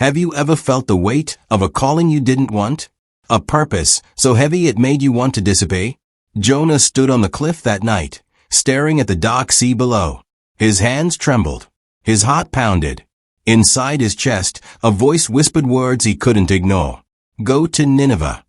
Have you ever felt the weight of a calling you didn't want? A purpose so heavy it made you want to disobey? Jonah stood on the cliff that night, staring at the dark sea below. His hands trembled. His heart pounded. Inside his chest, a voice whispered words he couldn't ignore. Go to Nineveh.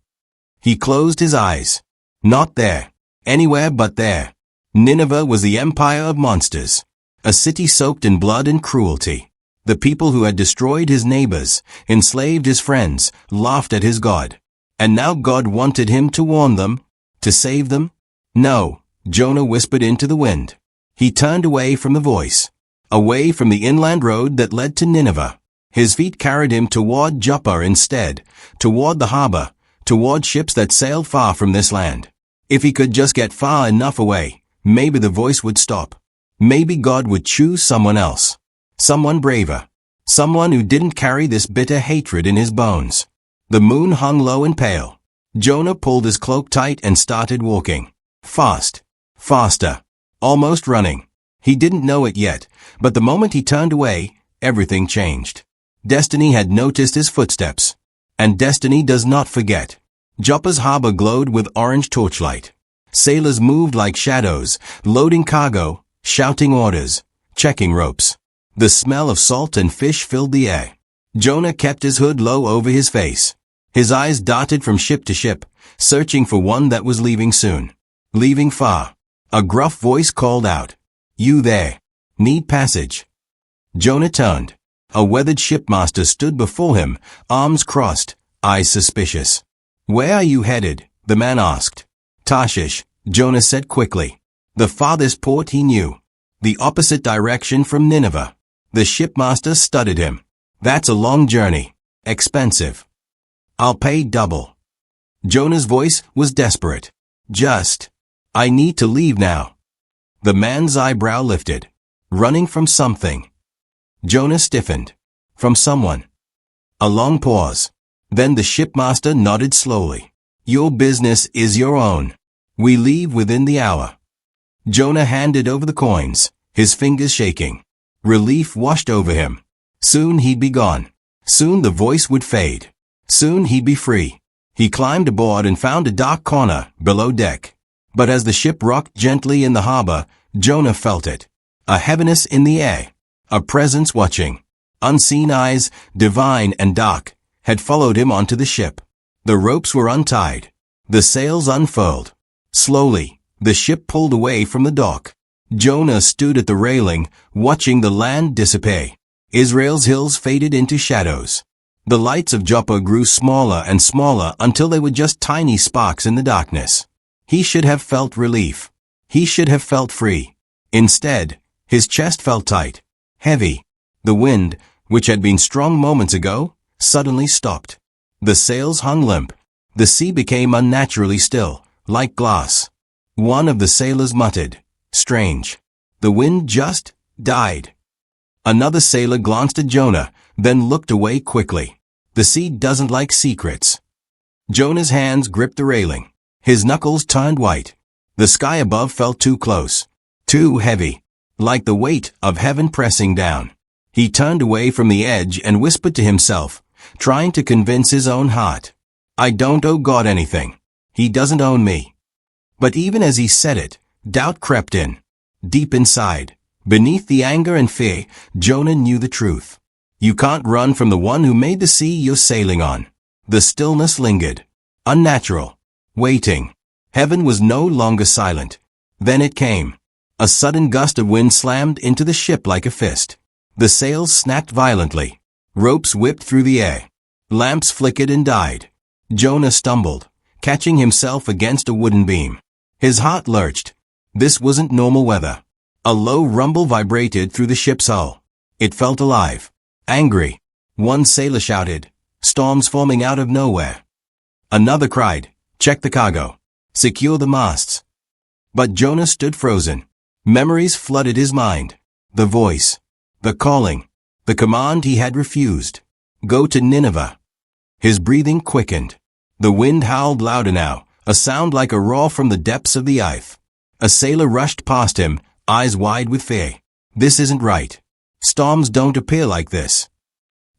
He closed his eyes. Not there. Anywhere but there. Nineveh was the empire of monsters. A city soaked in blood and cruelty. The people who had destroyed his neighbors, enslaved his friends, laughed at his God. And now God wanted him to warn them? To save them? No, Jonah whispered into the wind. He turned away from the voice. Away from the inland road that led to Nineveh. His feet carried him toward Joppa instead, toward the harbor, toward ships that sailed far from this land. If he could just get far enough away, maybe the voice would stop. Maybe God would choose someone else. Someone braver. Someone who didn't carry this bitter hatred in his bones. The moon hung low and pale. Jonah pulled his cloak tight and started walking. Fast. Faster. Almost running. He didn't know it yet, but the moment he turned away, everything changed. Destiny had noticed his footsteps. And destiny does not forget. Joppa's harbor glowed with orange torchlight. Sailors moved like shadows, loading cargo, shouting orders, checking ropes. The smell of salt and fish filled the air. Jonah kept his hood low over his face. His eyes darted from ship to ship, searching for one that was leaving soon. Leaving far. A gruff voice called out. You there. Need passage. Jonah turned. A weathered shipmaster stood before him, arms crossed, eyes suspicious. Where are you headed? The man asked. Tarshish, Jonah said quickly. The farthest port he knew. The opposite direction from Nineveh. The shipmaster studied him. That's a long journey. Expensive. I'll pay double. Jonah's voice was desperate. I need to leave now. The man's eyebrow lifted. Running from something. Jonah stiffened. From someone. A long pause. Then the shipmaster nodded slowly. Your business is your own. We leave within the hour. Jonah handed over the coins, his fingers shaking. Relief washed over him. Soon he'd be gone. Soon the voice would fade. Soon he'd be free. He climbed aboard and found a dark corner below deck. But as the ship rocked gently in the harbor, Jonah felt it. A heaviness in the air. A presence watching. Unseen eyes, divine and dark, had followed him onto the ship. The ropes were untied. The sails unfurled. Slowly, the ship pulled away from the dock. Jonah stood at the railing, watching the land dissipate. Israel's hills faded into shadows. The lights of Joppa grew smaller and smaller until they were just tiny sparks in the darkness. He should have felt relief. He should have felt free. Instead, his chest felt tight, heavy. The wind, which had been strong moments ago, suddenly stopped. The sails hung limp. The sea became unnaturally still, like glass. One of the sailors muttered, Strange. The wind just died. Another sailor glanced at Jonah, then looked away quickly. The sea doesn't like secrets. Jonah's hands gripped the railing. His knuckles turned white. The sky above felt too close. Too heavy. Like the weight of heaven pressing down. He turned away from the edge and whispered to himself, trying to convince his own heart. I don't owe God anything. He doesn't own me. But even as he said it, doubt crept in. Deep inside, beneath the anger and fear, Jonah knew the truth. You can't run from the one who made the sea you're sailing on. The stillness lingered. Unnatural. Waiting. Heaven was no longer silent. Then it came. A sudden gust of wind slammed into the ship like a fist. The sails snapped violently. Ropes whipped through the air. Lamps flickered and died. Jonah stumbled, catching himself against a wooden beam. His heart lurched. This wasn't normal weather. A low rumble vibrated through the ship's hull. It felt alive. Angry. One sailor shouted, storms forming out of nowhere. Another cried, check the cargo. Secure the masts. But Jonah stood frozen. Memories flooded his mind. The voice. The calling. The command he had refused. Go to Nineveh. His breathing quickened. The wind howled louder now, a sound like a roar from the depths of the earth. A sailor rushed past him, eyes wide with fear. This isn't right. Storms don't appear like this.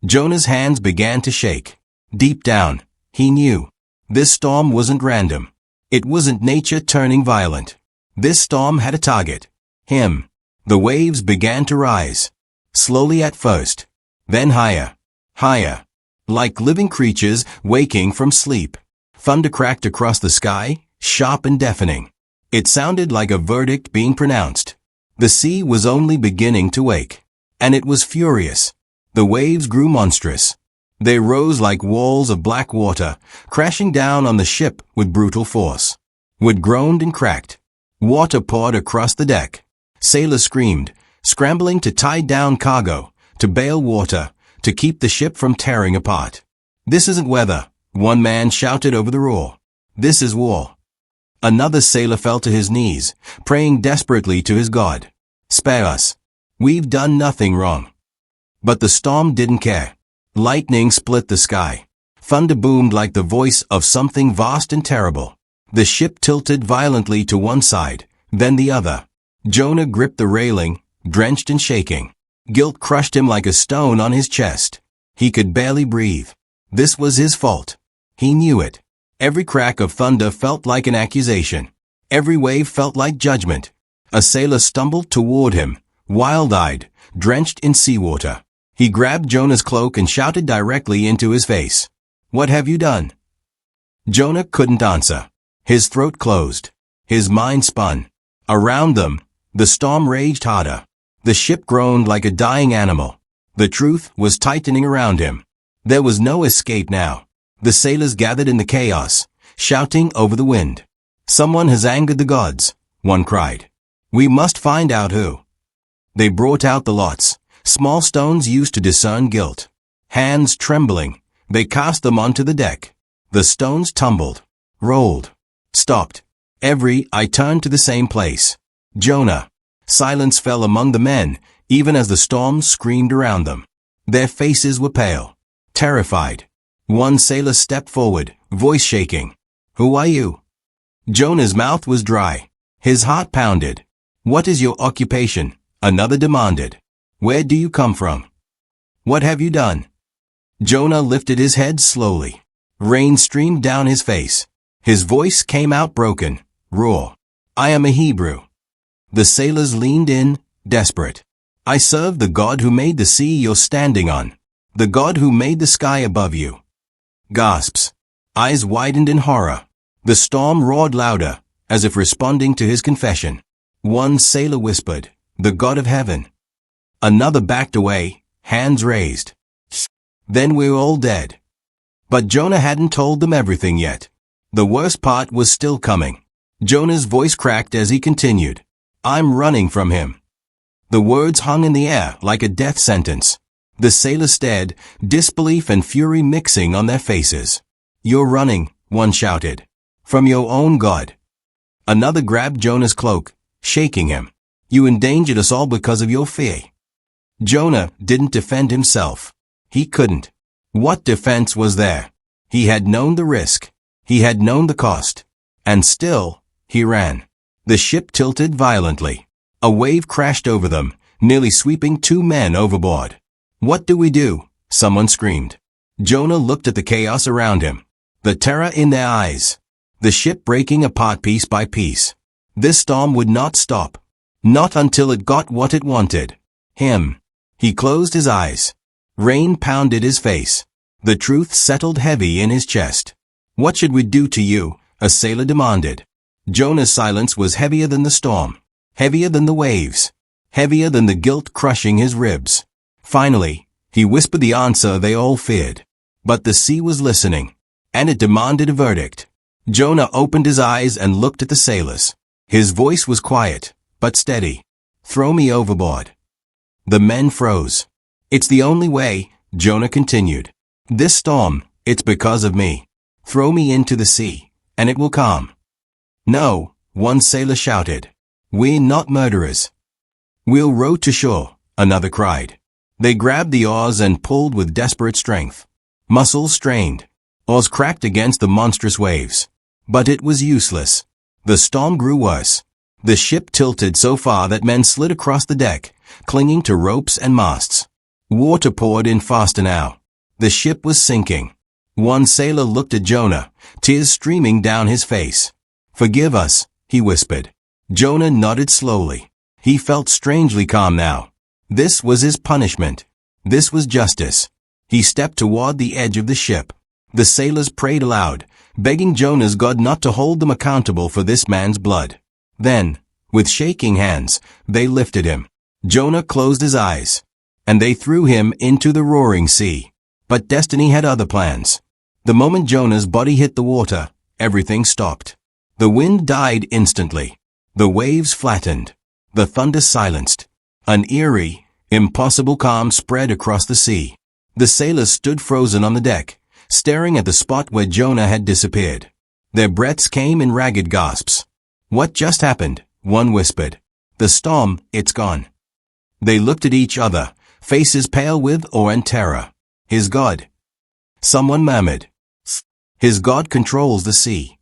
Jonah's hands began to shake. Deep down, he knew. This storm wasn't random. It wasn't nature turning violent. This storm had a target. Him. The waves began to rise. Slowly at first. Then higher. Higher. Like living creatures waking from sleep. Thunder cracked across the sky, sharp and deafening. It sounded like a verdict being pronounced. The sea was only beginning to wake. And it was furious. The waves grew monstrous. They rose like walls of black water, crashing down on the ship with brutal force. Wood groaned and cracked. Water poured across the deck. Sailors screamed, scrambling to tie down cargo, to bail water, to keep the ship from tearing apart. "This isn't weather," one man shouted over the roar. "This is war." Another sailor fell to his knees, praying desperately to his God. "Spare us. We've done nothing wrong." But the storm didn't care. Lightning split the sky. Thunder boomed like the voice of something vast and terrible. The ship tilted violently to one side, then the other. Jonah gripped the railing, drenched and shaking. Guilt crushed him like a stone on his chest. He could barely breathe. This was his fault. He knew it. Every crack of thunder felt like an accusation. Every wave felt like judgment. A sailor stumbled toward him, wild-eyed, drenched in seawater. He grabbed Jonah's cloak and shouted directly into his face. "What have you done?" Jonah couldn't answer. His throat closed. His mind spun. Around them, the storm raged harder. The ship groaned like a dying animal. The truth was tightening around him. There was no escape now. The sailors gathered in the chaos, shouting over the wind. "Someone has angered the gods," one cried. "We must find out who." They brought out the lots, small stones used to discern guilt. Hands trembling, they cast them onto the deck. The stones tumbled, rolled, stopped. Every eye turned to the same place. Jonah. Silence fell among the men, even as the storm screamed around them. Their faces were pale, terrified. One sailor stepped forward, voice shaking. "Who are you?" Jonah's mouth was dry. His heart pounded. "What is your occupation?" another demanded. "Where do you come from? What have you done?" Jonah lifted his head slowly. Rain streamed down his face. His voice came out broken, raw. "I am a Hebrew." The sailors leaned in, desperate. "I serve the God who made the sea you're standing on. The God who made the sky above you." Gasps. Eyes widened in horror. The storm roared louder, as if responding to his confession. One sailor whispered, "The God of heaven." Another backed away, hands raised. "Then we're all dead." But Jonah hadn't told them everything yet. The worst part was still coming. Jonah's voice cracked as he continued. "I'm running from him." The words hung in the air like a death sentence. The sailors stared, disbelief and fury mixing on their faces. "You're running," one shouted. "From your own God." Another grabbed Jonah's cloak, shaking him. "You endangered us all because of your fear." Jonah didn't defend himself. He couldn't. What defense was there? He had known the risk. He had known the cost. And still, he ran. The ship tilted violently. A wave crashed over them, nearly sweeping 2 men overboard. "What do we do?" someone screamed. Jonah looked at the chaos around him. The terror in their eyes. The ship breaking apart piece by piece. This storm would not stop. Not until it got what it wanted. Him. He closed his eyes. Rain pounded his face. The truth settled heavy in his chest. "What should we do to you?" a sailor demanded. Jonah's silence was heavier than the storm. Heavier than the waves. Heavier than the guilt crushing his ribs. Finally, he whispered the answer they all feared. But the sea was listening. And it demanded a verdict. Jonah opened his eyes and looked at the sailors. His voice was quiet, but steady. "Throw me overboard." The men froze. "It's the only way," Jonah continued. "This storm, it's because of me. Throw me into the sea, and it will calm." "No," one sailor shouted. "We're not murderers." "We'll row to shore," another cried. They grabbed the oars and pulled with desperate strength. Muscles strained. Oars cracked against the monstrous waves. But it was useless. The storm grew worse. The ship tilted so far that men slid across the deck, clinging to ropes and masts. Water poured in faster now. The ship was sinking. One sailor looked at Jonah, tears streaming down his face. "Forgive us," he whispered. Jonah nodded slowly. He felt strangely calm now. This was his punishment. This was justice. He stepped toward the edge of the ship. The sailors prayed aloud, begging Jonah's God not to hold them accountable for this man's blood. Then, with shaking hands, they lifted him. Jonah closed his eyes, and they threw him into the roaring sea. But destiny had other plans. The moment Jonah's body hit the water, everything stopped. The wind died instantly. The waves flattened. The thunder silenced. An eerie, impossible calm spread across the sea. The sailors stood frozen on the deck, staring at the spot where Jonah had disappeared. Their breaths came in ragged gasps. "What just happened?" one whispered. "The storm, it's gone." They looked at each other, faces pale with awe and terror. "His God," someone murmured. "His God controls the sea."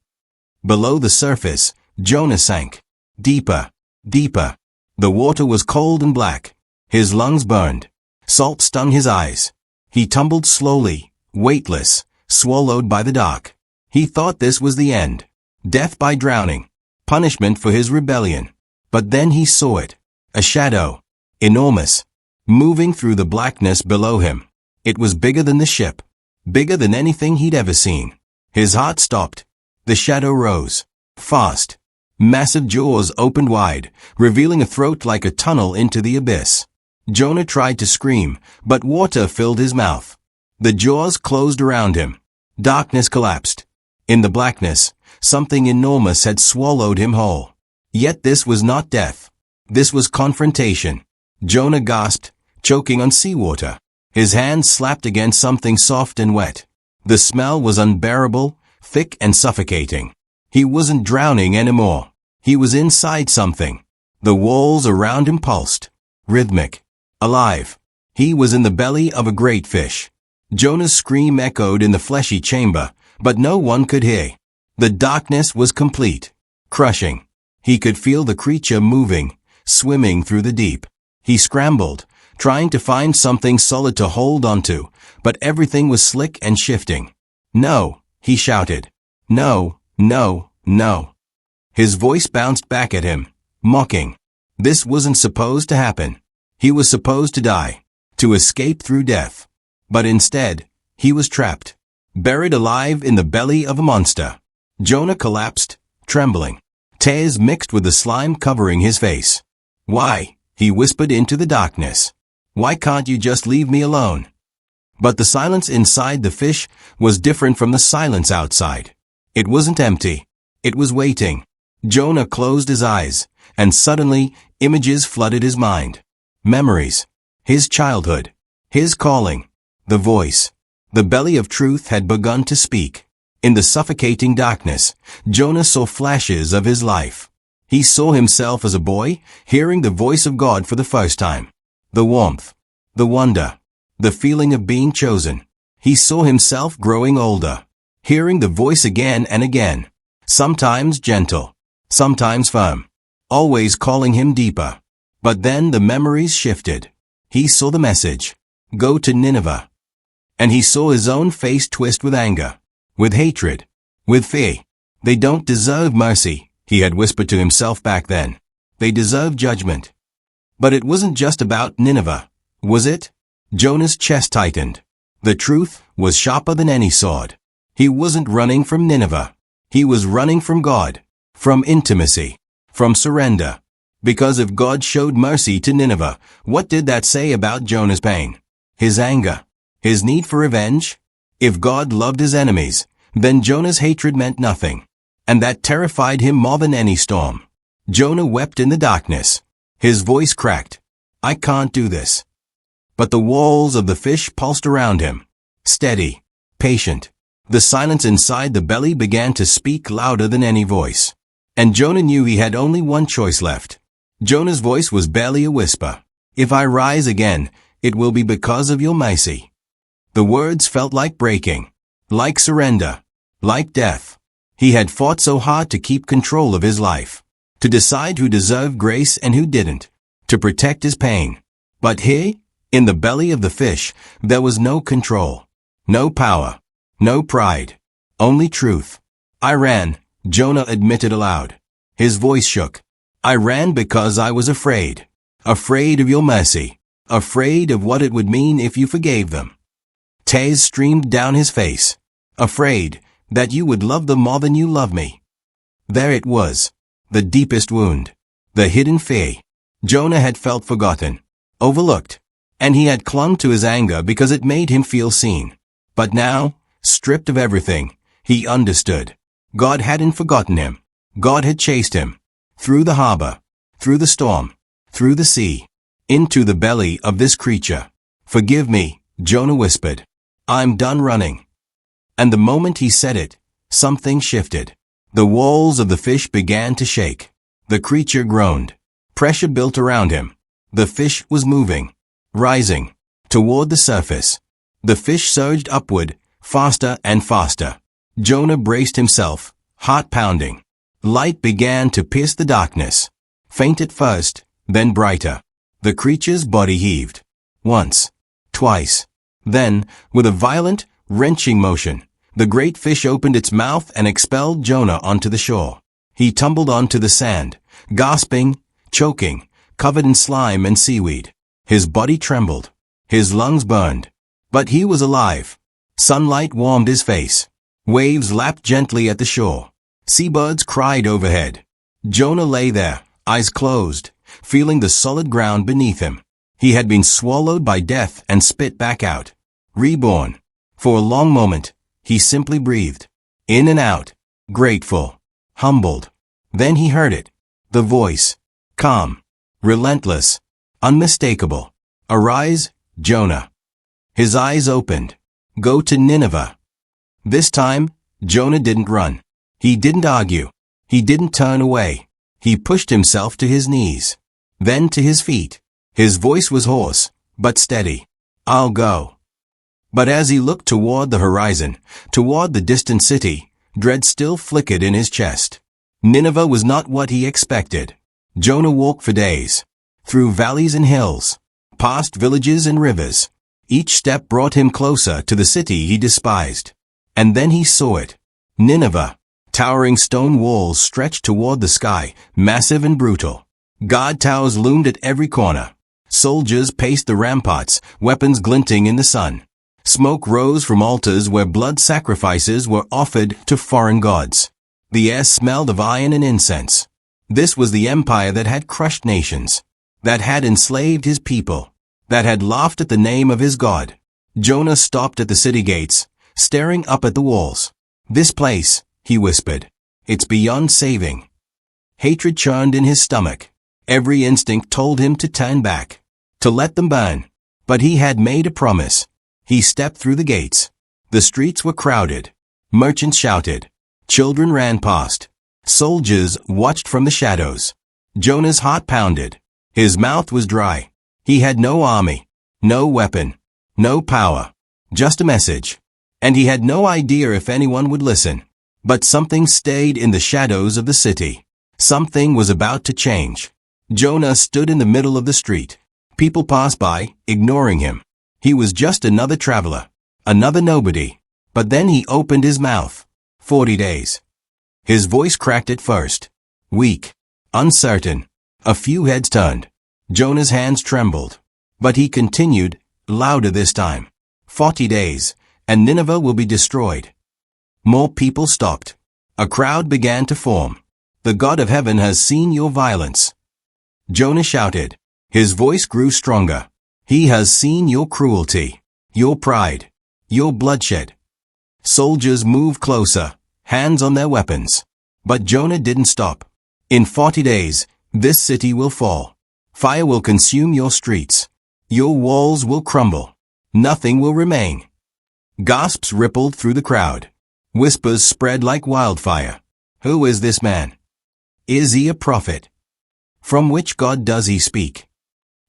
Below the surface, Jonah sank. Deeper, deeper. The water was cold and black. His lungs burned. Salt stung his eyes. He tumbled slowly, weightless, swallowed by the dark. He thought this was the end. Death by drowning. Punishment for his rebellion. But then he saw it. A shadow. Enormous. Moving through the blackness below him. It was bigger than the ship. Bigger than anything he'd ever seen. His heart stopped. The shadow rose. Fast. Massive jaws opened wide, revealing a throat like a tunnel into the abyss. Jonah tried to scream, but water filled his mouth. The jaws closed around him. Darkness collapsed. In the blackness, something enormous had swallowed him whole. Yet this was not death. This was confrontation. Jonah gasped, choking on seawater. His hands slapped against something soft and wet. The smell was unbearable, thick and suffocating. He wasn't drowning anymore. He was inside something. The walls around him pulsed. Rhythmic. Alive. He was in the belly of a great fish. Jonah's scream echoed in the fleshy chamber, but no one could hear. The darkness was complete. Crushing. He could feel the creature moving, swimming through the deep. He scrambled, trying to find something solid to hold onto, but everything was slick and shifting. "No," he shouted. "No, no, no." His voice bounced back at him, mocking. This wasn't supposed to happen. He was supposed to die, to escape through death. But instead, he was trapped, buried alive in the belly of a monster. Jonah collapsed, trembling. Tears mixed with the slime covering his face. "Why?" he whispered into the darkness. "Why can't you just leave me alone?" But the silence inside the fish was different from the silence outside. It wasn't empty. It was waiting. Jonah closed his eyes, and suddenly, images flooded his mind. Memories. His childhood. His calling. The voice. The belly of truth had begun to speak. In the suffocating darkness, Jonah saw flashes of his life. He saw himself as a boy, hearing the voice of God for the first time. The warmth. The wonder. The feeling of being chosen. He saw himself growing older, hearing the voice again and again. Sometimes gentle, sometimes firm, always calling him deeper. But then the memories shifted. He saw the message. Go to Nineveh. And he saw his own face twist with anger, with hatred, with fear. They don't deserve mercy, he had whispered to himself back then. They deserve judgment. But it wasn't just about Nineveh, was it? Jonah's chest tightened. The truth was sharper than any sword. He wasn't running from Nineveh. He was running from God, from intimacy, from surrender. Because if God showed mercy to Nineveh, what did that say about Jonah's pain? His anger? His need for revenge? If God loved his enemies, then Jonah's hatred meant nothing. And that terrified him more than any storm. Jonah wept in the darkness. His voice cracked. "I can't do this." But the walls of the fish pulsed around him. Steady, patient. The silence inside the belly began to speak louder than any voice. And Jonah knew he had only one choice left. Jonah's voice was barely a whisper. "If I rise again, it will be because of your mercy." The words felt like breaking, like surrender, like death. He had fought so hard to keep control of his life, to decide who deserved grace and who didn't, to protect his pain. But here, In the belly of the fish, there was no control, no power, no pride, only truth. I ran, Jonah admitted aloud. His voice shook. I ran because I was afraid. Afraid of your mercy. Afraid of what it would mean if you forgave them. Tears streamed down his face. Afraid that you would love them more than you love me. There it was. The deepest wound. The hidden fear. Jonah had felt forgotten, overlooked, and he had clung to his anger because it made him feel seen. But now, stripped of everything, he understood. God hadn't forgotten him. God had chased him. Through the harbor, through the storm, through the sea, into the belly of this creature. Forgive me, Jonah whispered. I'm done running. And the moment he said it, something shifted. The walls of the fish began to shake. The creature groaned. Pressure built around him. The fish was moving, rising, toward the surface. The fish surged upward, faster and faster. Jonah braced himself, heart pounding. Light began to pierce the darkness. Faint at first, then brighter. The creature's body heaved. Once, twice. Then, with a violent, wrenching motion, the great fish opened its mouth and expelled Jonah onto the shore. He tumbled onto the sand, gasping, choking, covered in slime and seaweed. His body trembled. His lungs burned. But he was alive. Sunlight warmed his face. Waves lapped gently at the shore. Seabirds cried overhead. Jonah lay there, eyes closed, feeling the solid ground beneath him. He had been swallowed by death and spit back out. Reborn. For a long moment, he simply breathed. In and out. Grateful. Humbled. Then he heard it. The voice. Calm. Relentless. Unmistakable. Arise, Jonah. His eyes opened. Go to Nineveh. This time, Jonah didn't run. He didn't argue. He didn't turn away. He pushed himself to his knees. Then to his feet. His voice was hoarse, but steady. I'll go. But as he looked toward the horizon, toward the distant city, dread still flickered in his chest. Nineveh was not what he expected. Jonah walked for days. Through valleys and hills. Past villages and rivers. Each step brought him closer to the city he despised. And then he saw it. Nineveh. Towering stone walls stretched toward the sky, massive and brutal. Guard towers loomed at every corner. Soldiers paced the ramparts, weapons glinting in the sun. Smoke rose from altars where blood sacrifices were offered to foreign gods. The air smelled of iron and incense. This was the empire that had crushed nations, that had enslaved his people, that had laughed at the name of his God. Jonah stopped at the city gates, staring up at the walls. This place, he whispered, it's beyond saving. Hatred churned in his stomach. Every instinct told him to turn back, to let them burn. But he had made a promise. He stepped through the gates. The streets were crowded. Merchants shouted. Children ran past. Soldiers watched from the shadows. Jonah's heart pounded. His mouth was dry. He had no army, no weapon, no power, just a message. And he had no idea if anyone would listen. But something stayed in the shadows of the city. Something was about to change. Jonah stood in the middle of the street. People passed by, ignoring him. He was just another traveler, another nobody. But then he opened his mouth. 40 days. His voice cracked at first. Weak, uncertain. A few heads turned. Jonah's hands trembled. But he continued, louder this time. 40 days, and Nineveh will be destroyed. More people stopped. A crowd began to form. The God of heaven has seen your violence. Jonah shouted. His voice grew stronger. He has seen your cruelty, your pride, your bloodshed. Soldiers moved closer, hands on their weapons. But Jonah didn't stop. In 40 days, this city will fall. Fire will consume your streets. Your walls will crumble. Nothing will remain. Gasps rippled through the crowd. Whispers spread like wildfire. Who is this man? Is he a prophet? From which God does he speak?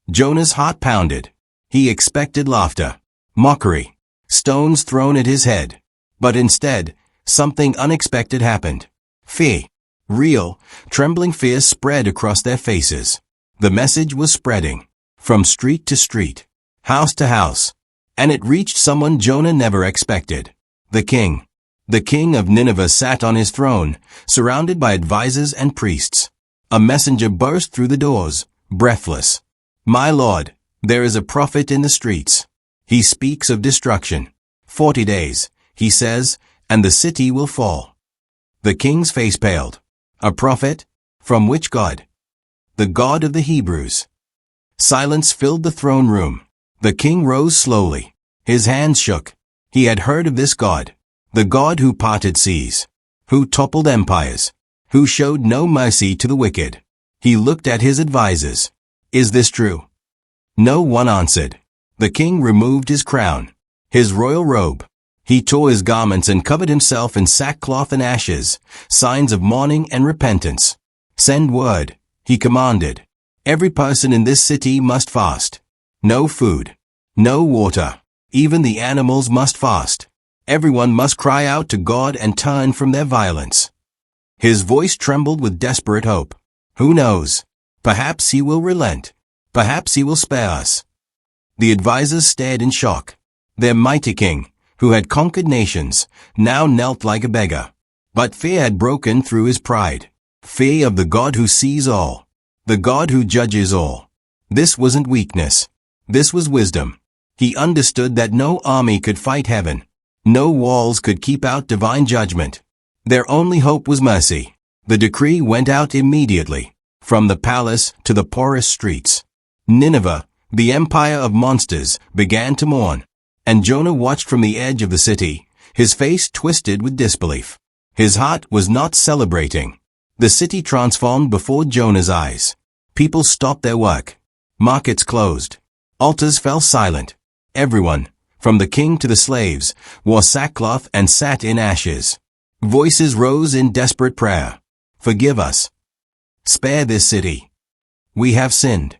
Jonah's heart pounded. He expected laughter, mockery, stones thrown at his head. But instead, something unexpected happened. Fear. Real, trembling fear spread across their faces. The message was spreading. From street to street. house to house. And it reached someone Jonah never expected. The king. The king of Nineveh sat on his throne, surrounded by advisers and priests. A messenger burst through the doors, breathless. "My lord, there is a prophet in the streets. He speaks of destruction. 40 days, he says, and the city will fall." The king's face paled. A prophet? From which God? The God of the Hebrews. Silence filled the throne room. The king rose slowly. His hands shook. He had heard of this God. The God who parted seas. Who toppled empires. Who showed no mercy to the wicked. He looked at his advisers. "Is this true?" No one answered. The king removed his crown, his royal robe. He tore his garments and covered himself in sackcloth and ashes, signs of mourning and repentance. "Send word," he commanded. "Every person in this city must fast. No food. No water. Even the animals must fast. Everyone must cry out to God and turn from their violence." His voice trembled with desperate hope. "Who knows? Perhaps he will relent. Perhaps he will spare us." The advisers stared in shock. Their mighty king, who had conquered nations, now knelt like a beggar. But fear had broken through his pride. Fear of the God who sees all. The God who judges all. This wasn't weakness. This was wisdom. He understood that no army could fight heaven. No walls could keep out divine judgment. Their only hope was mercy. The decree went out immediately, from the palace to the poorest streets. Nineveh, the empire of monsters, began to mourn. And Jonah watched from the edge of the city, his face twisted with disbelief. His heart was not celebrating. The city transformed before Jonah's eyes. People stopped their work. Markets closed. Altars fell silent. Everyone, from the king to the slaves, wore sackcloth and sat in ashes. Voices rose in desperate prayer. "Forgive us. Spare this city. We have sinned."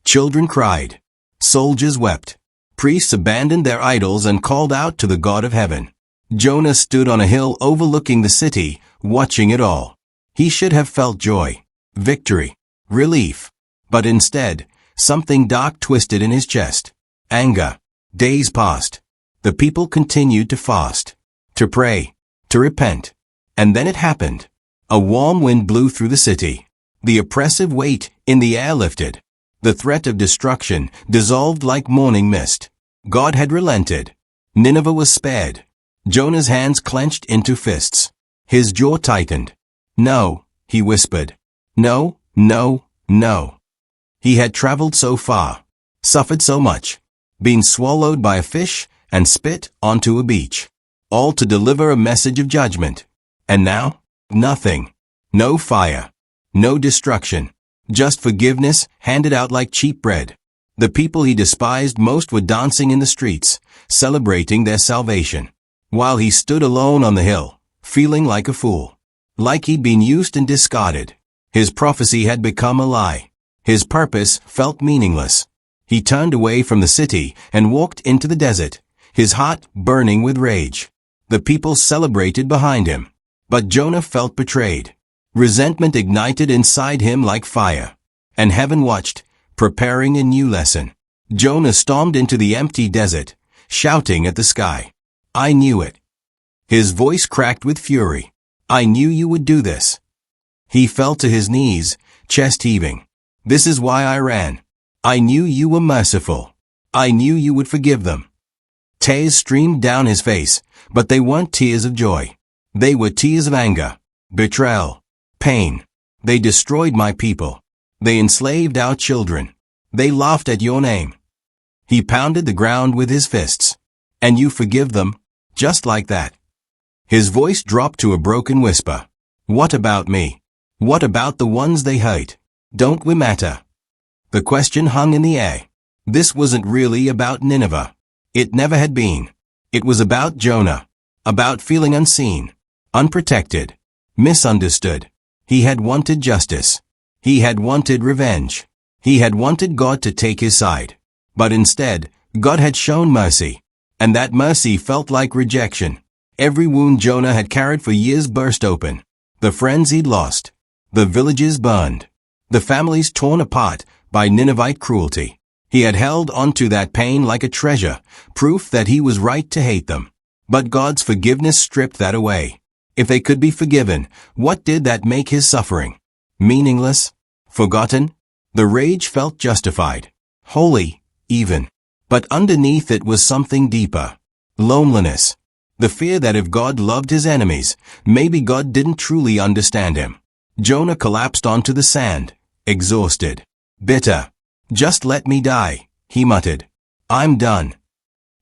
Children cried. Soldiers wept. Priests abandoned their idols and called out to the God of heaven. Jonah stood on a hill overlooking the city, watching it all. He should have felt joy, victory, relief. But instead, something dark twisted in his chest. Anger. Days passed. The people continued to fast, to pray, to repent. And then it happened. A warm wind blew through the city. The oppressive weight in the air lifted. The threat of destruction dissolved like morning mist. God had relented. Nineveh was spared. Jonah's hands clenched into fists. His jaw tightened. "No," he whispered. "No, no, no." He had traveled so far, suffered so much, been swallowed by a fish and spit onto a beach, all to deliver a message of judgment. And now, nothing. No fire. No destruction. Just forgiveness handed out like cheap bread. The people he despised most were dancing in the streets, celebrating their salvation, while he stood alone on the hill, feeling like a fool. Like he'd been used and discarded. His prophecy had become a lie. His purpose felt meaningless. He turned away from the city and walked into the desert, his heart burning with rage. The people celebrated behind him. But Jonah felt betrayed. Resentment ignited inside him like fire. And heaven watched, preparing a new lesson. Jonah stormed into the empty desert, shouting at the sky. "I knew it." His voice cracked with fury. "I knew you would do this." He fell to his knees, chest heaving. "This is why I ran. I knew you were merciful. I knew you would forgive them." Tears streamed down his face, but they weren't tears of joy. They were tears of anger, betrayal, pain. "They destroyed my people. They enslaved our children. They laughed at your name." He pounded the ground with his fists. "And you forgive them? Just like that?" His voice dropped to a broken whisper. "What about me? What about the ones they hurt? Don't we matter?" The question hung in the air. This wasn't really about Nineveh. It never had been. It was about Jonah. About feeling unseen, unprotected, misunderstood. He had wanted justice. He had wanted revenge. He had wanted God to take his side. But instead, God had shown mercy. And that mercy felt like rejection. Every wound Jonah had carried for years burst open. The friends he'd lost. The villages burned. The families torn apart by Ninevite cruelty. He had held onto that pain like a treasure, proof that he was right to hate them. But God's forgiveness stripped that away. If they could be forgiven, what did that make his suffering? Meaningless? Forgotten? The rage felt justified. Holy, even. But underneath it was something deeper. Loneliness. The fear that if God loved his enemies, maybe God didn't truly understand him. Jonah collapsed onto the sand, exhausted. Bitter. Just let me die, he muttered. I'm done.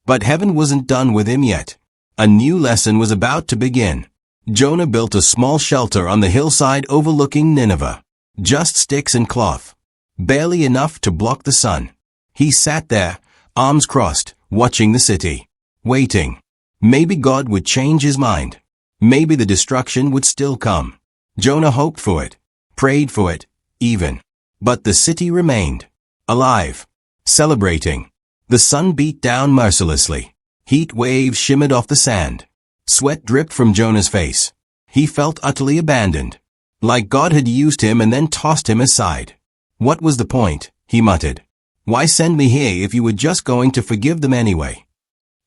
But heaven wasn't done with him yet. A new lesson was about to begin. Jonah built a small shelter on the hillside overlooking Nineveh. Just sticks and cloth. Barely enough to block the sun. He sat there, arms crossed, watching the city. Waiting. Maybe God would change his mind. Maybe the destruction would still come. Jonah hoped for it. Prayed for it, even. But the city remained. Alive. Celebrating. The sun beat down mercilessly. Heat waves shimmered off the sand. Sweat dripped from Jonah's face. He felt utterly abandoned. Like God had used him and then tossed him aside. What was the point, he muttered. Why send me here if you were just going to forgive them anyway?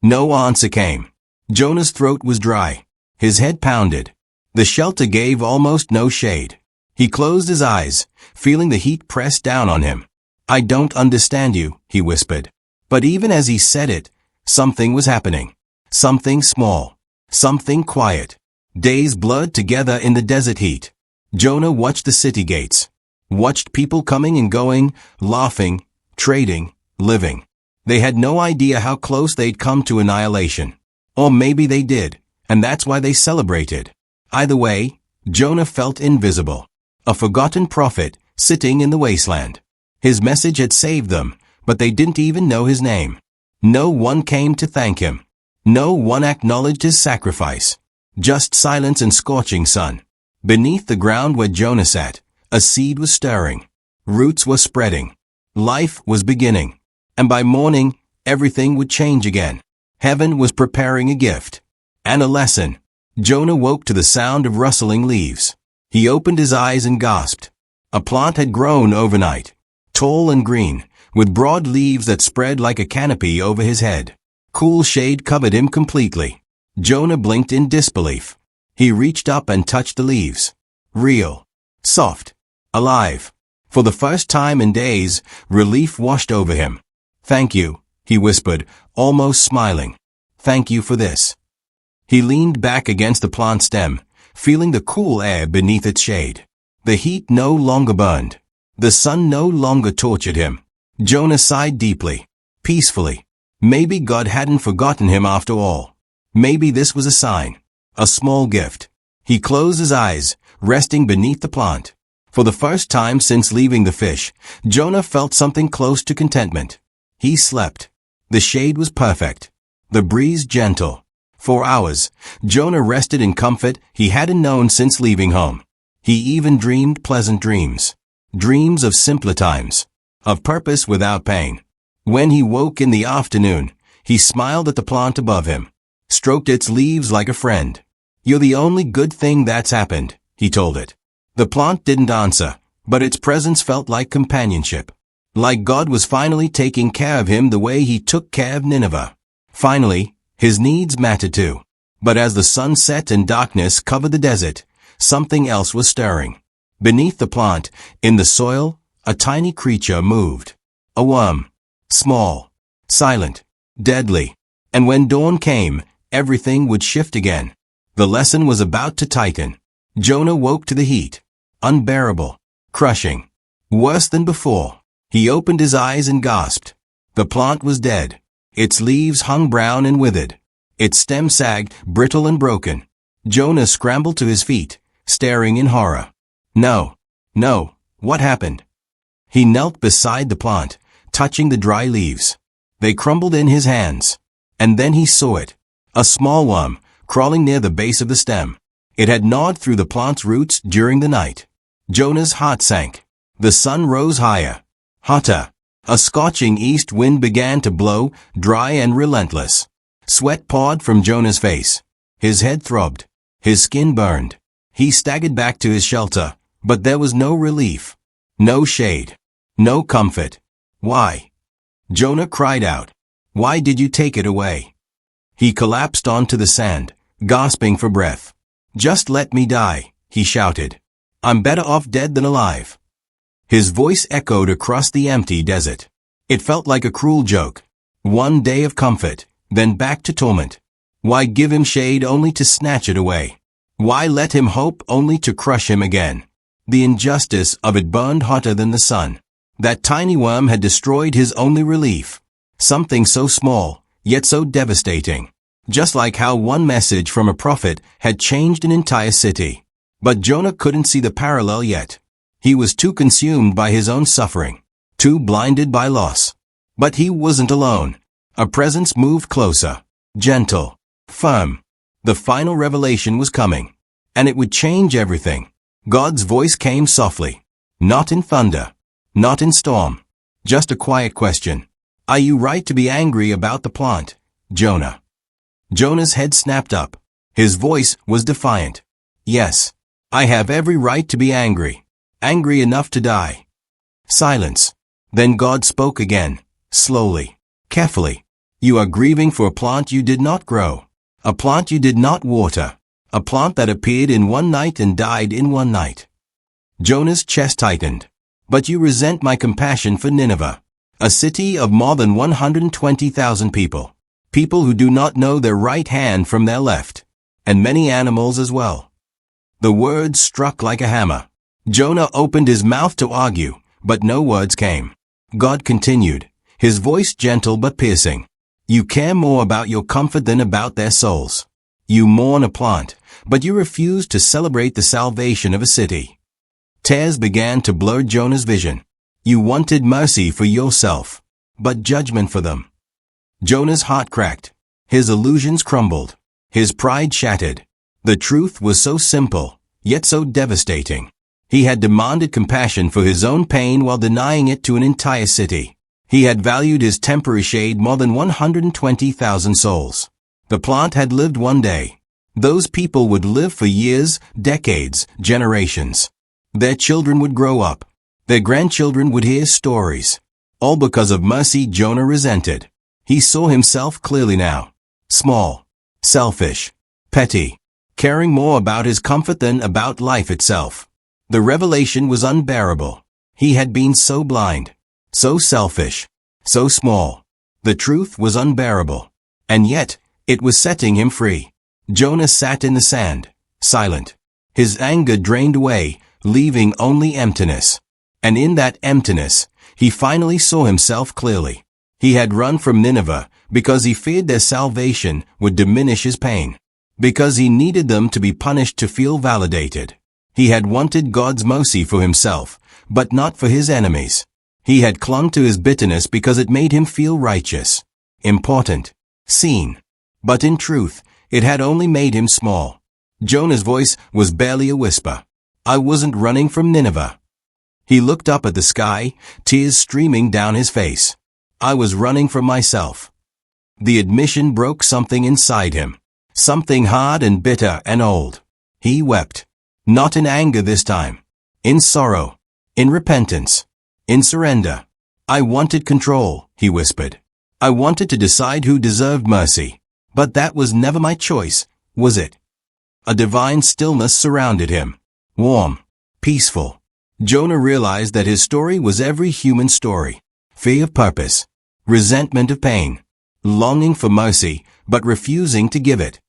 No answer came. Jonah's throat was dry. His head pounded. The shelter gave almost no shade. He closed his eyes, feeling the heat press down on him. I don't understand you, he whispered. But even as he said it, something was happening. Something small. Something quiet. Days blurred together in the desert heat. Jonah watched the city gates. Watched people coming and going, laughing, trading, living. They had no idea how close they'd come to annihilation. Or maybe they did, and that's why they celebrated. Either way, Jonah felt invisible. A forgotten prophet, sitting in the wasteland. His message had saved them, but they didn't even know his name. No one came to thank him. No one acknowledged his sacrifice. Just silence and scorching sun. Beneath the ground where Jonah sat, a seed was stirring. Roots were spreading. Life was beginning. And by morning, everything would change again. Heaven was preparing a gift. And a lesson. Jonah woke to the sound of rustling leaves. He opened his eyes and gasped. A plant had grown overnight. Tall and green, with broad leaves that spread like a canopy over his head. Cool shade covered him completely. Jonah blinked in disbelief. He reached up and touched the leaves. Real. Soft. Alive. For the first time in days, relief washed over him. Thank you, he whispered, almost smiling. Thank you for this. He leaned back against the plant stem, feeling the cool air beneath its shade. The heat no longer burned. The sun no longer tortured him. Jonah sighed deeply, peacefully. Maybe God hadn't forgotten him after all. Maybe this was a sign. A small gift. He closed his eyes, resting beneath the plant. For the first time since leaving the fish, Jonah felt something close to contentment. He slept. The shade was perfect. The breeze gentle. For hours, Jonah rested in comfort he hadn't known since leaving home. He even dreamed pleasant dreams. Dreams of simpler times. Of purpose without pain. When he woke in the afternoon, he smiled at the plant above him. Stroked its leaves like a friend. You're the only good thing that's happened, he told it. The plant didn't answer, but its presence felt like companionship. Like God was finally taking care of him the way he took care of Nineveh. Finally, his needs mattered too. But as the sun set and darkness covered the desert, something else was stirring. Beneath the plant, in the soil, a tiny creature moved. A worm. Small. Silent. Deadly. And when dawn came, everything would shift again. The lesson was about to tighten. Jonah woke to the heat. Unbearable. Crushing. Worse than before. He opened his eyes and gasped. The plant was dead. Its leaves hung brown and withered. Its stem sagged, brittle and broken. Jonah scrambled to his feet, staring in horror. No. What happened? He knelt beside the plant, touching the dry leaves. They crumbled in his hands. And then he saw it. A small worm, crawling near the base of the stem. It had gnawed through the plant's roots during the night. Jonah's heart sank. The sun rose higher. Hotter. A scorching east wind began to blow, dry and relentless. Sweat poured from Jonah's face. His head throbbed. His skin burned. He staggered back to his shelter, but there was no relief. No shade. No comfort. Why? Jonah cried out, "Why did you take it away?" He collapsed onto the sand, gasping for breath. "Just let me die," he shouted. "I'm better off dead than alive." His voice echoed across the empty desert. It felt like a cruel joke. One day of comfort, then back to torment. Why give him shade only to snatch it away? Why let him hope only to crush him again? The injustice of it burned hotter than the sun. That tiny worm had destroyed his only relief. Something so small, yet so devastating. Just like how one message from a prophet had changed an entire city. But Jonah couldn't see the parallel yet. He was too consumed by his own suffering, too blinded by loss. But he wasn't alone. A presence moved closer, gentle, firm. The final revelation was coming, and it would change everything. God's voice came softly, not in thunder, not in storm, just a quiet question. "Are you right to be angry about the plant, Jonah?" Jonah's head snapped up. His voice was defiant. "Yes, I have every right to be angry. Angry enough to die." Silence. Then God spoke again, slowly, carefully. "You are grieving for a plant you did not grow, a plant you did not water, a plant that appeared in one night and died in one night." Jonah's chest tightened. "But you resent my compassion for Nineveh, a city of more than 120,000 people, people who do not know their right hand from their left, and many animals as well." The words struck like a hammer. Jonah opened his mouth to argue, but no words came. God continued, his voice gentle but piercing. "You care more about your comfort than about their souls. You mourn a plant, but you refuse to celebrate the salvation of a city." Tears began to blur Jonah's vision. You wanted mercy for yourself, but judgment for them. Jonah's heart cracked. His illusions crumbled. His pride shattered. The truth was so simple, yet so devastating. He had demanded compassion for his own pain while denying it to an entire city. He had valued his temporary shade more than 120,000 souls. The plant had lived one day. Those people would live for years, decades, generations. Their children would grow up. Their grandchildren would hear stories. All because of mercy Jonah resented. He saw himself clearly now. Small, selfish, petty, caring more about his comfort than about life itself. The revelation was unbearable. He had been so blind, so selfish, so small. The truth was unbearable. And yet, it was setting him free. Jonah sat in the sand, silent. His anger drained away, leaving only emptiness. And in that emptiness, he finally saw himself clearly. He had run from Nineveh because he feared their salvation would diminish his pain. Because he needed them to be punished to feel validated. He had wanted God's mercy for himself, but not for his enemies. He had clung to his bitterness because it made him feel righteous, important, seen. But in truth, it had only made him small. Jonah's voice was barely a whisper. "I wasn't running from Nineveh." He looked up at the sky, tears streaming down his face. "I was running from myself." The admission broke something inside him. Something hard and bitter and old. He wept. Not in anger this time. In sorrow. In repentance. In surrender. "I wanted control," he whispered. "I wanted to decide who deserved mercy. But that was never my choice, was it?" A divine stillness surrounded him. Warm. Peaceful. Jonah realized that his story was every human story. Fear of purpose. Resentment of pain. Longing for mercy, but refusing to give it.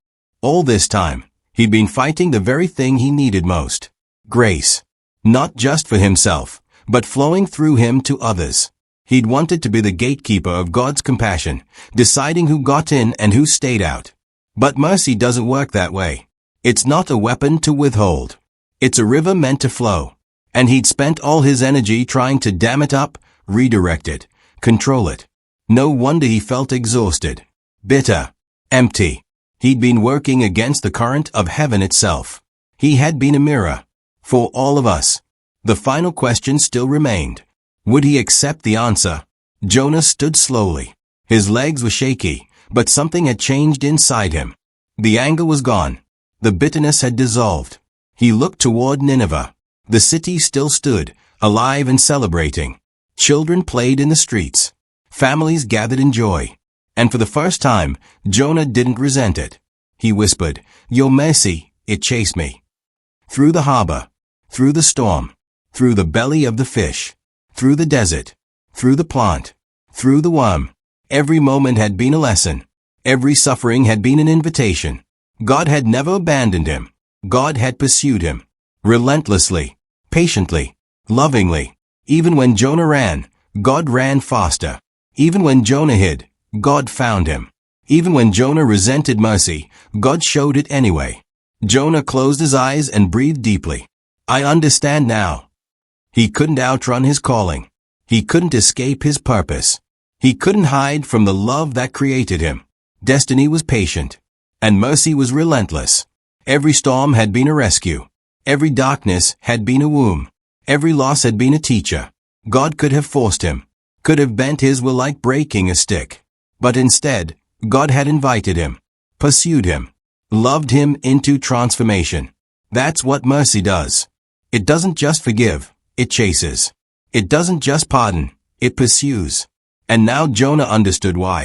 All this time, he'd been fighting the very thing he needed most. Grace. Not just for himself, but flowing through him to others. He'd wanted to be the gatekeeper of God's compassion, deciding who got in and who stayed out. But mercy doesn't work that way. It's not a weapon to withhold. It's a river meant to flow. And he'd spent all his energy trying to dam it up, redirect it, control it. No wonder he felt exhausted, bitter, empty. He'd been working against the current of heaven itself. He had been a mirror. For all of us. The final question still remained. Would he accept the answer? Jonah stood slowly. His legs were shaky, but something had changed inside him. The anger was gone. The bitterness had dissolved. He looked toward Nineveh. The city still stood, alive and celebrating. Children played in the streets. Families gathered in joy. And for the first time, Jonah didn't resent it. He whispered, "Your mercy, it chased me." Through the harbor, through the storm, through the belly of the fish, through the desert, through the plant, through the worm. Every moment had been a lesson. Every suffering had been an invitation. God had never abandoned him. God had pursued him. Relentlessly, patiently, lovingly. Even when Jonah ran, God ran faster. Even when Jonah hid, God found him. Even when Jonah resented mercy, God showed it anyway. Jonah closed his eyes and breathed deeply. I understand now. He couldn't outrun his calling. He couldn't escape his purpose. He couldn't hide from the love that created him. Destiny was patient, and mercy was relentless. Every storm had been a rescue. Every darkness had been a womb. Every loss had been a teacher. God could have forced him, could have bent his will like breaking a stick. But instead, God had invited him, pursued him, loved him into transformation. That's what mercy does. It doesn't just forgive, it chases. It doesn't just pardon, it pursues. And now Jonah understood why.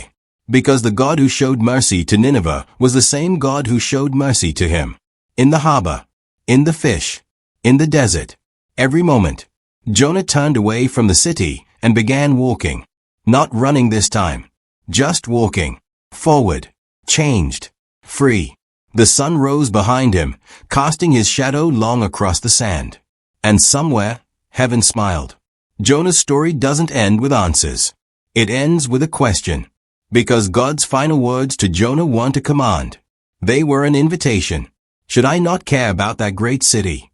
Because the God who showed mercy to Nineveh was the same God who showed mercy to him. In the harbor, in the fish, in the desert, every moment, Jonah turned away from the city and began walking. Not running this time, just walking. Forward, changed, free. The sun rose behind him, casting his shadow long across the sand. And somewhere, heaven smiled. Jonah's story doesn't end with answers. It ends with a question. Because God's final words to Jonah weren't a command. They were an invitation. Should I not care about that great city?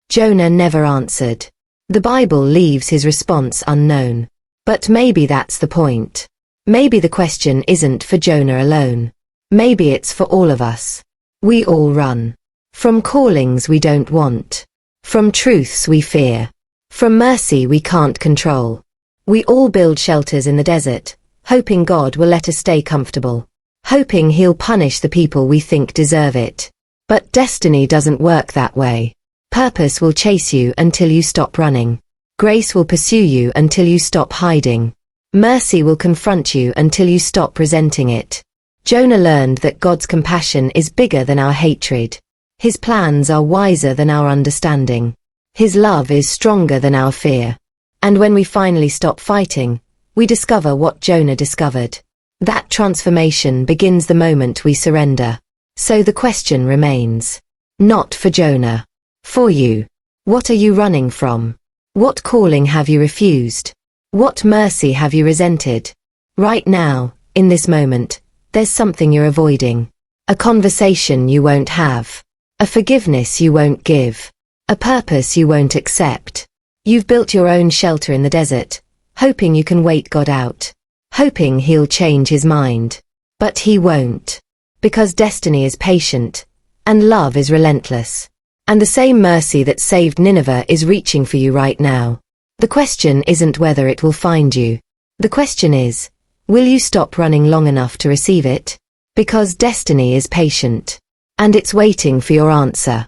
Jonah never answered. The Bible leaves his response unknown. But maybe that's the point. Maybe the question isn't for Jonah alone. Maybe it's for all of us. We all run. From callings we don't want. From truths we fear. From mercy we can't control. We all build shelters in the desert, hoping God will let us stay comfortable. Hoping he'll punish the people we think deserve it. But destiny doesn't work that way. Purpose will chase you until you stop running. Grace will pursue you until you stop hiding. Mercy will confront you until you stop resenting it. Jonah learned that God's compassion is bigger than our hatred. His plans are wiser than our understanding. His love is stronger than our fear. And when we finally stop fighting, we discover what Jonah discovered. That transformation begins the moment we surrender. So the question remains. Not for Jonah. For you. What are you running from? What calling have you refused? What mercy have you resented? Right now, in this moment, there's something you're avoiding. A conversation you won't have. A forgiveness you won't give. A purpose you won't accept. You've built your own shelter in the desert, hoping you can wait God out. Hoping he'll change his mind. But he won't. Because destiny is patient, and love is relentless. And the same mercy that saved Nineveh is reaching for you right now. The question isn't whether it will find you. The question is, will you stop running long enough to receive it? Because destiny is patient. And it's waiting for your answer.